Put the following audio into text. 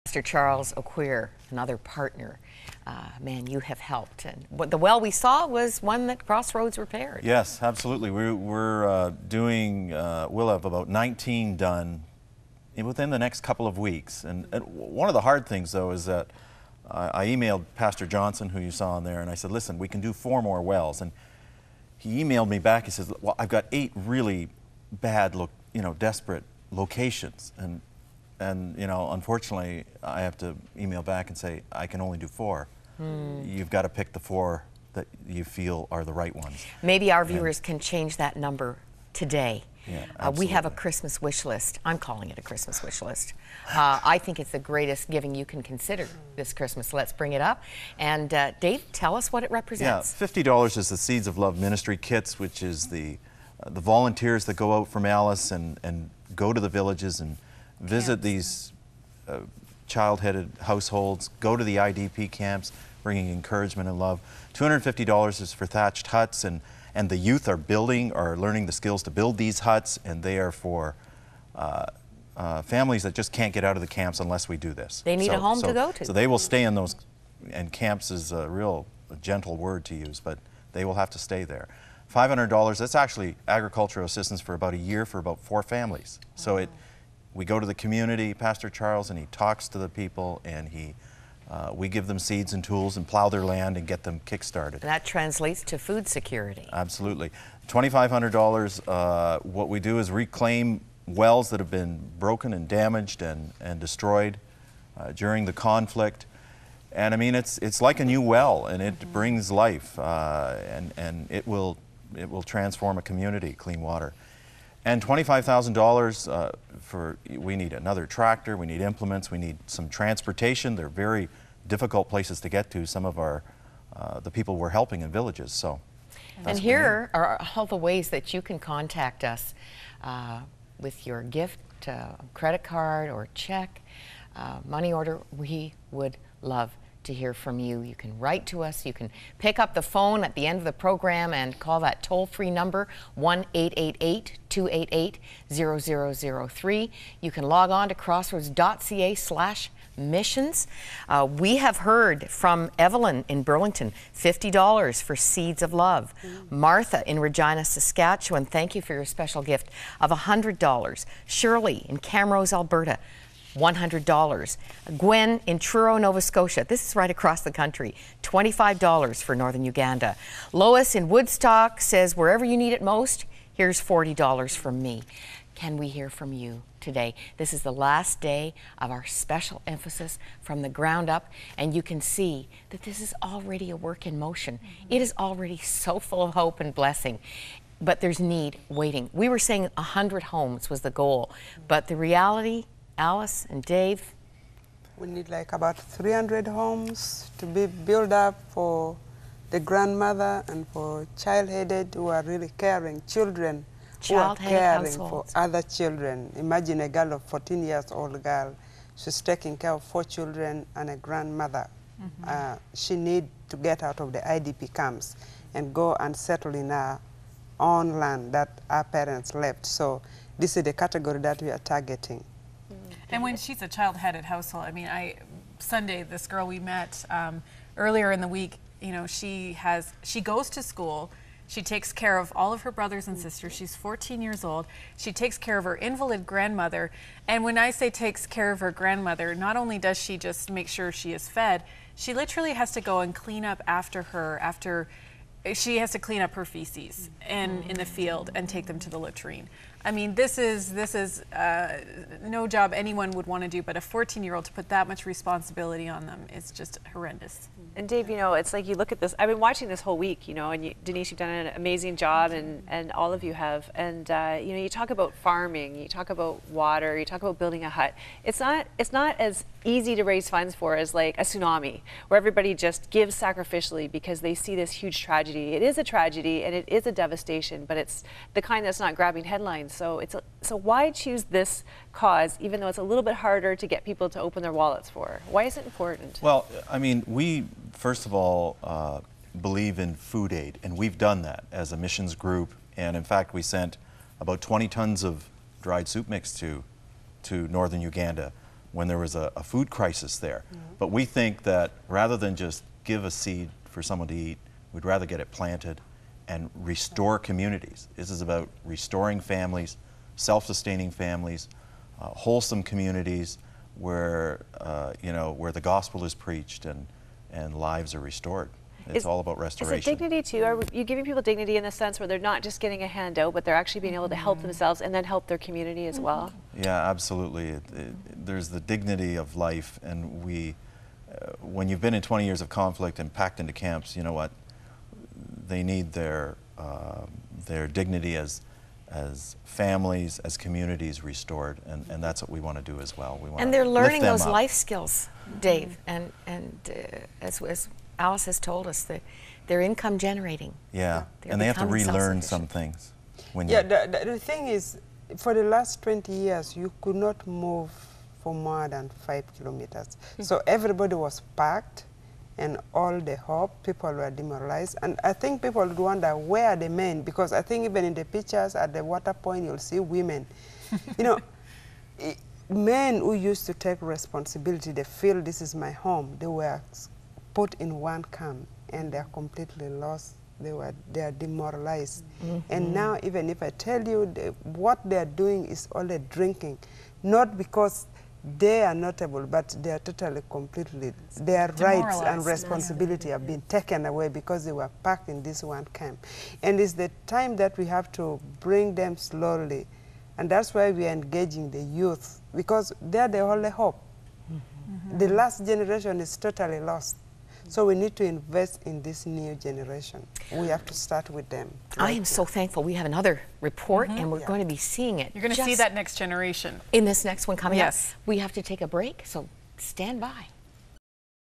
Mr. Charles O'Queer, another partner. Man, you have helped. And what the well we saw was one that Crossroads repaired. Yes, absolutely. We're doing, we'll have about 19 done within the next couple of weeks. And one of the hard things, though, is that I emailed Pastor Johnson, who you saw in there, and I said, listen, we can do 4 more wells. And he emailed me back. He says, well, I've got 8 really bad, desperate locations. And unfortunately, I have to email back and say, I can only do 4. You've got to pick the 4 that you feel are the right ones. Maybe our viewers can change that number today. Yeah, we have a Christmas wish list. I'm calling it a Christmas wish list. I think it's the greatest giving you can consider this Christmas. Let's bring it up. And Dave, tell us what it represents. Yeah, $50 is the Seeds of Love Ministry kits, which is the volunteers that go out from Alice and go to the villages and visit these child-headed households, go to the IDP camps, bringing encouragement and love. $250 is for thatched huts, and the youth are learning the skills to build these huts, and they are for families that just can't get out of the camps unless we do this. They need a home to go to. So they will stay in those, and camps is a real gentle word to use, but they will have to stay there. $500, that's actually agricultural assistance for about a year for about 4 families. So we go to the community, Pastor Charles, and he talks to the people, and we give them seeds and tools and plow their land and get them kick-started. That translates to food security. Absolutely. $2,500, what we do is reclaim wells that have been broken and damaged and destroyed during the conflict. And I mean, it's like a new well, and it brings life, and it will transform a community, clean water. And $25,000 we need another tractor, we need implements, we need some transportation. They're very difficult places to get to, some of the people we're helping in villages. So, and here are all the ways that you can contact us with your gift, credit card or check, money order. We would love to hear from you. You can write to us. You can pick up the phone at the end of the program and call that toll-free number, 1-888-288-0003. You can log on to crossroads.ca/missions. We have heard from Evelyn in Burlington, $50 for Seeds of Love. Martha in Regina, Saskatchewan, thank you for your special gift of $100. Shirley in Camrose, Alberta, $100. Gwen in Truro, Nova Scotia, this is right across the country, $25 for Northern Uganda. Lois in Woodstock says, wherever you need it most, here's $40 from me. Can we hear from you today? This is the last day of our special emphasis from the ground up, and you can see that this is already a work in motion. It is already so full of hope and blessing. But there's need waiting. We were saying 100 homes was the goal, but the reality, Alice and Dave? We need like about 300 homes to be built up for the grandmother and for child-headed who are really caring children who are caring for other children. Imagine a girl of 14 years old girl. She's taking care of 4 children and a grandmother. She needs to get out of the IDP camps and go and settle in our own land that our parents left. So this is the category that we are targeting. And when she's a child-headed household, I mean, Sunday, this girl we met earlier in the week, she goes to school, she takes care of all of her brothers and sisters, she's 14 years old, she takes care of her invalid grandmother, and when I say takes care of her grandmother, not only does she just make sure she is fed, she literally has to go and clean up after her, she has to clean up her feces in the field and take them to the latrine. I mean, this is no job anyone would want to do, but a 14-year-old to put that much responsibility on them is just horrendous. And Dave, it's like you look at this, I've been watching this whole week, and Denise, you've done an amazing job, and all of you have. And you talk about farming, you talk about water, you talk about building a hut. It's not as easy to raise funds for as like a tsunami, where everybody just gives sacrificially because they see this huge tragedy. It is a tragedy and it is a devastation, but it's the kind that's not grabbing headlines. So why choose this cause, even though it's a little bit harder to get people to open their wallets for? Why is it important? Well, I mean, we first of all believe in food aid, and we've done that as a missions group. And in fact, we sent about 20 tons of dried soup mix to Northern Uganda when there was a food crisis there. But we think that rather than just give a seed for someone to eat, we'd rather get it planted and restore communities. This is about restoring families, self-sustaining families, wholesome communities where, you know, where the gospel is preached and lives are restored. It's all about restoration. Is it dignity too? Are you giving people dignity in the sense where they're not just getting a handout, but they're actually being able to help themselves and then help their community as well? Yeah, absolutely. There's the dignity of life, and we, when you've been in 20 years of conflict and packed into camps, you know what? They need their dignity as families, as communities restored, and that's what we want to do as well. We want and they're learning those up. life skills, Dave, and as Alice has told us, that they're income generating. Yeah, and they have to relearn some things. Yeah, the thing is, for the last 20 years, you could not move for more than 5 kilometers. So everybody was packed, and all the hope, people were demoralized. And I think people would wonder, where are the men? Because I think even in the pictures at the water point, you'll see women. You know, men who used to take responsibility, they feel this is my home, they were put in one camp and they're completely lost. They are demoralized. And now, even if I tell you what they're doing is only drinking, not because they are notable, but they are totally, completely, their rights and responsibility have been taken away because they were packed in this one camp. And it's the time that we have to bring them slowly. And that's why we are engaging the youth, because they're the only hope. The last generation is totally lost. So we need to invest in this new generation. We have to start with them. I am so thankful. We have another report, and we're going to be seeing it. You're going to see that next generation. In this next one coming up. Yes. We have to take a break, so stand by.